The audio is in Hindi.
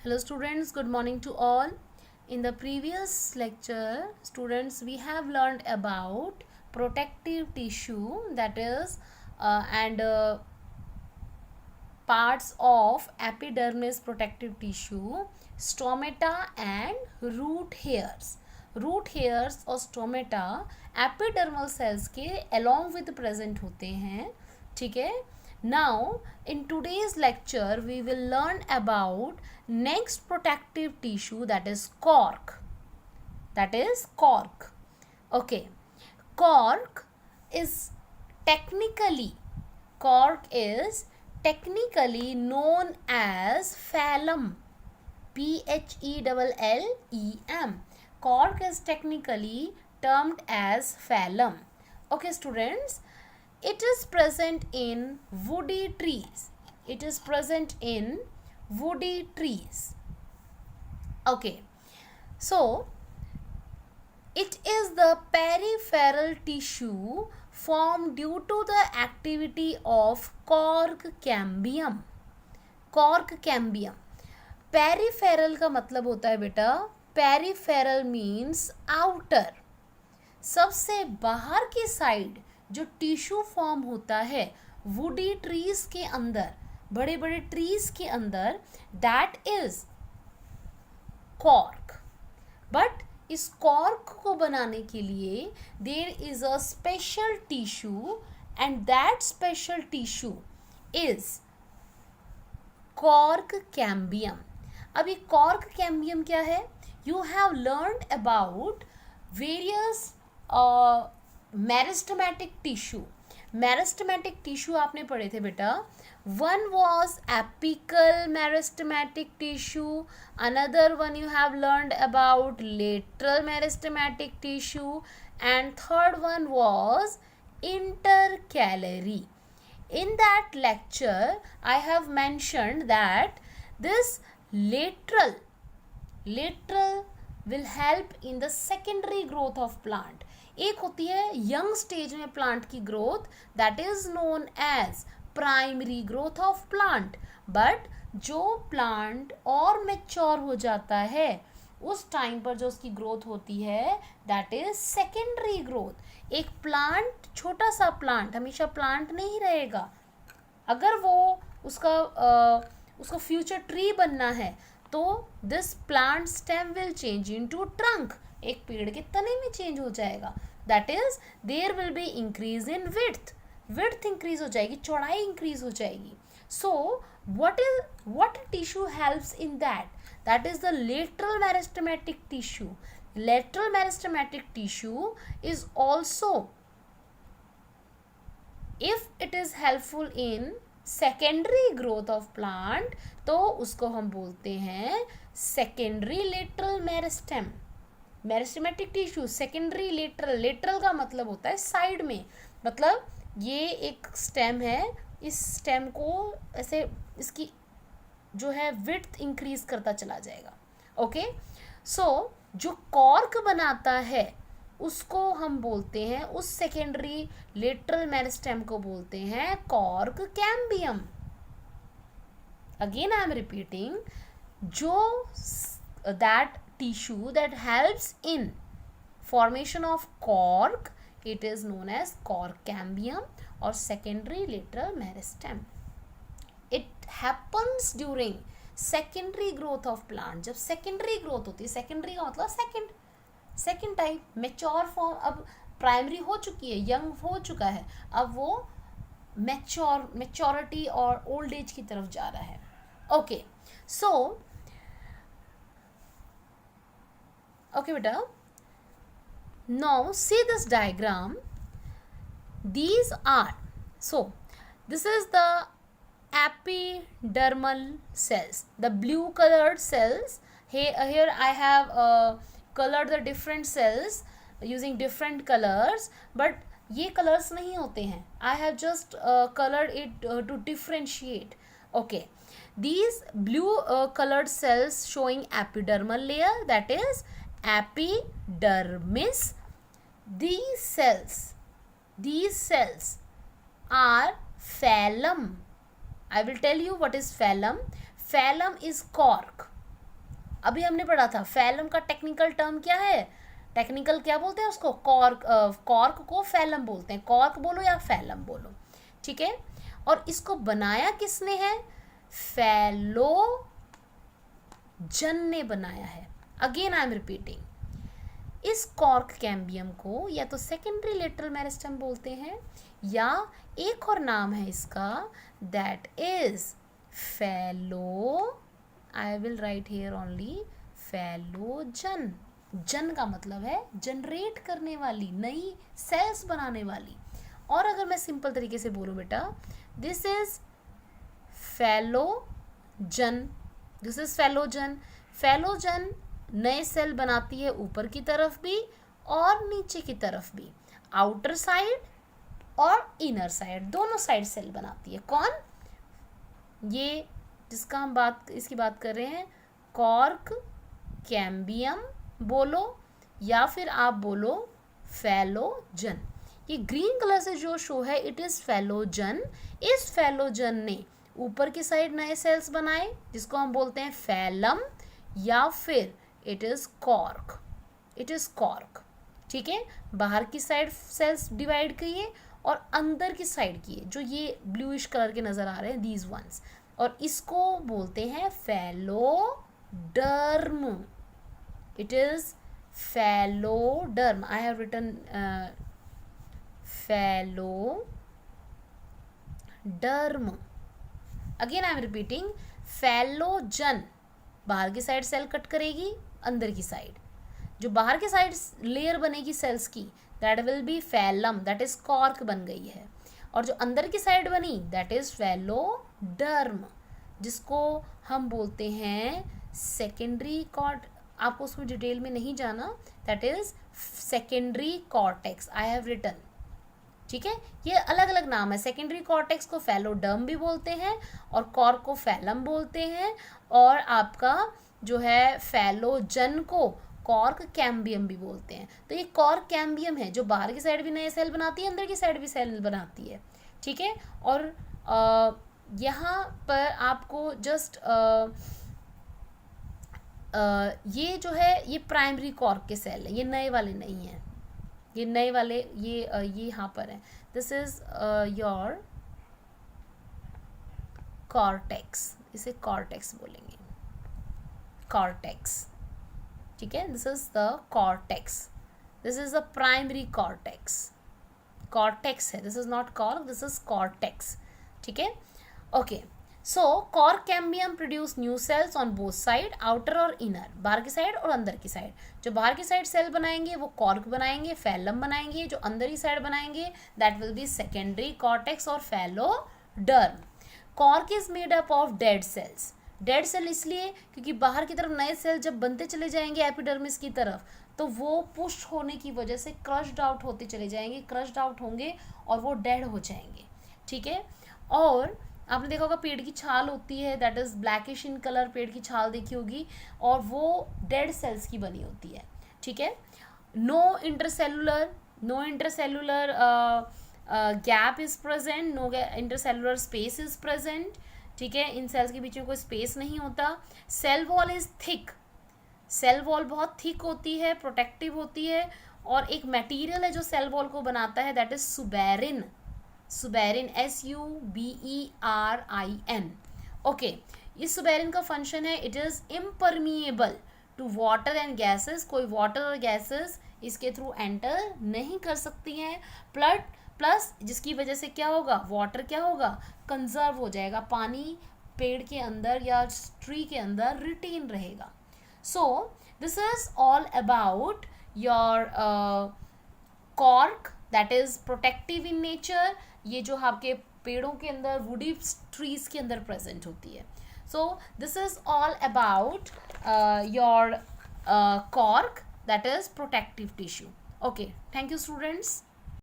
Hello students, good morning to all. In the previous lecture, students, we have learned about protective tissue, that is and parts of epidermis protective tissue, stomata and root hairs. Root hairs और स्टोमेटा एपिडर्मल सेल्स के along with present होते हैं. ठीक है. Now in today's lecture we will learn about next protective tissue, that is cork. Okay. Cork is technically known as phallem. Phellem. Cork is technically termed as phallem. Okay students, it is present in woody trees. Okay, so it is the peripheral tissue formed due to the activity of cork cambium. Peripheral का मतलब होता है बेटा, पेरिफेरल मीन्स आउटर. सबसे बाहर की साइड जो टिश्यू फॉर्म होता है वुडी ट्रीज के अंदर, बड़े बड़े ट्रीज के अंदर, दैट इज कॉर्क. बट इस कॉर्क को बनाने के लिए there is a special tissue and that special tissue is cork cambium. अभी कॉर्क कैम्बियम क्या है? You have learned about various meristematic tissue. Meristematic tissue आपने पढ़े थे बेटा. One was apical meristematic tissue. Another one you have learned about lateral meristematic tissue. And third one was intercalary. In that lecture, I have mentioned that this lateral will help in the secondary growth of plant. एक होती है यंग स्टेज में प्लांट की growth, that is known as primary growth of plant. But जो प्लांट और मैच्योर हो जाता है उस टाइम पर जो उसकी ग्रोथ होती है दैट इज सेकेंडरी ग्रोथ. एक प्लांट, छोटा सा प्लांट हमेशा प्लांट नहीं रहेगा. अगर वो उसका फ्यूचर ट्री बनना है तो this plant stem will change into trunk. एक पेड़ के तने में चेंज हो जाएगा. That is there will be increase in width increase हो जाएगी, चौड़ाई इंक्रीज हो जाएगी. So what tissue helps in that is the lateral meristematic tissue. Lateral meristematic tissue is also, if it is helpful in secondary growth of plant, तो उसको हम बोलते हैं secondary lateral meristem. Meristematic tissue secondary lateral का मतलब होता है साइड में. मतलब ये एक स्टेम है, इस स्टेम को ऐसे इसकी जो है विड्थ इंक्रीज करता चला जाएगा. ओके, सो जो कॉर्क बनाता है उसको हम बोलते हैं, उस सेकेंडरी लेटरल मेरिस्टेम को बोलते हैं cork cambium. Again I am repeating, जो that tissue that helps in formation of cork, it is known as cork cambium और secondary lateral meristem. It happens during secondary growth of plant. जब सेकेंडरी ग्रोथ होती है, सेकेंडरी का मतलब सेकेंड टाइप, मैच्योर फॉर्म. अब प्राइमरी हो चुकी है, यंग हो चुका है, अब वो मैच्योरिटी और ओल्ड एज की तरफ जा रहा है. ओके, सो ओके बेटा, now see this diagram. These are, so this is the epidermal cells, the blue colored cells. Here I have colored the different cells using different colors, but ये colors नहीं होते हैं. I have just colored it to differentiate. Okay, these blue colored cells showing epidermal layer, that is epidermis. These cells are phallem. I will tell you what is phallem. Phallem is cork. अभी हमने पढ़ा था फैलम का टेक्निकल टर्म क्या है, टेक्निकल क्या बोलते हैं उसको, कॉर्क, कॉर्क को फैलम बोलते हैं, कॉर्क बोलो या फैलम बोलो, ठीक है। और इसको बनाया किसने है, फैलोजन ने बनाया है। अगेन आई एम रिपीटिंग, इस कॉर्क कैम्बियम को या तो सेकेंडरी लेटरल मेरिस्टम बोलते हैं, या एक और नाम है इसका, that is phello, I will write here only phellogen. जन का मतलब है जनरेट करने वाली, नई सेल्स बनाने वाली। और अगर मैं सिंपल तरीके से बोलूँ बेटा, this is phellogen, this is phellogen. Phellogen नए सेल बनाती है ऊपर की तरफ भी और नीचे की तरफ भी, आउटर साइड और इनर साइड, दोनों साइड सेल बनाती है। कौन, ये जिसका हम इसकी बात कर रहे हैं, कॉर्क कैम्बियम बोलो या फिर आप बोलो फैलोजन। ये ग्रीन कलर से जो शो है इट इज फैलोजन। इस फैलोजन ने ऊपर की साइड नए सेल्स बनाए जिसको हम बोलते हैं फैलम, या फिर it is cork, it is cork, ठीक है। बाहर की साइड सेल्स डिवाइड किए और अंदर की साइड किए, जो ये ब्लूइश कलर के नजर आ रहे हैं, दीज वंस, और इसको बोलते हैं phelloderm. It is phelloderm, I have written phelloderm. Again I am repeating, phellogen बाहर की साइड सेल कट करेगी, अंदर की साइड जो बाहर की साइड लेयर बनेगी सेल्स की, that will B phellum, that is cork बन गई है। और जो अंदर की साइड बनी दैट इज फैलोडर्म, जिसको हम बोलते हैं सेकेंडरी कॉर्ट, आपको उसमें डिटेल में नहीं जाना, that is secondary cortex, I have written, ठीक है। ये अलग अलग नाम है, सेकेंडरी कॉर्टेक्स को फैलोडर्म भी बोलते हैं और कॉर्क को फैलम बोलते हैं, और आपका जो है फैलोजन को कॉर्क कैम्बियम भी बोलते हैं। तो ये कॉर्क कैम्बियम है जो बाहर की साइड भी नए सेल बनाती है, अंदर की साइड भी सेल बनाती है, ठीक है। और यहाँ पर आपको जस्ट ये जो है ये प्राइमरी कॉर्क के सेल है, ये नए वाले नहीं हैं, ये नए वाले ये यहाँ पर है, दिस इज योर कॉर्टेक्स, इसे कॉर्टेक्स बोलेंगे, कॉर्टेक्स, ठीक है। This is the cortex, this is the primary cortex, cortex है, this is not cork, this is cortex, ठीक है। Okay, so cork cambium produce new cells on both side, outer और इनर, बाहर की साइड और अंदर की साइड। जो बाहर की साइड सेल बनाएंगे वो कॉर्क बनाएंगे, फैलम बनाएंगे, जो अंदर की साइड बनाएंगे that will be secondary cortex और phelloderm. Cork is made up of dead cells, dead cell इसलिए क्योंकि बाहर की तरफ नए सेल जब बनते चले जाएंगे एपिडर्मिस की तरफ, तो वो पुश होने की वजह से क्रश्ड आउट होते चले जाएंगे, क्रश्ड आउट होंगे और वो डेड हो जाएंगे, ठीक है। और आपने देखा होगा पेड़ की छाल होती है, that is blackish in colour, पेड़ की छाल देखी होगी, और वो डेड सेल्स की बनी होती है, ठीक है। No intercellular gap is present, no intercellular space is present, ठीक है। इन सेल्स के बीच में कोई स्पेस नहीं होता। Cell wall is thick, cell wall बहुत थिक होती है, प्रोटेक्टिव होती है, और एक मटेरियल है जो सेल वॉल को बनाता है that is suberin, suberin, SUBERIN, okay. इस सुबेरिन का फंक्शन है it is impermeable to water and gases, कोई वाटर और गैसेस इसके थ्रू एंटर नहीं कर सकती हैं, प्लस जिसकी वजह से क्या होगा, वाटर क्या होगा, कंजर्व हो जाएगा, पानी पेड़ के अंदर या ट्री के अंदर रिटेन रहेगा। सो this is all about your cork that is protective in nature, ये जो आपके पेड़ों के अंदर, वुडी ट्रीज के अंदर प्रेजेंट होती है। सो this is all about your cork that is protective tissue. Okay, thank you students.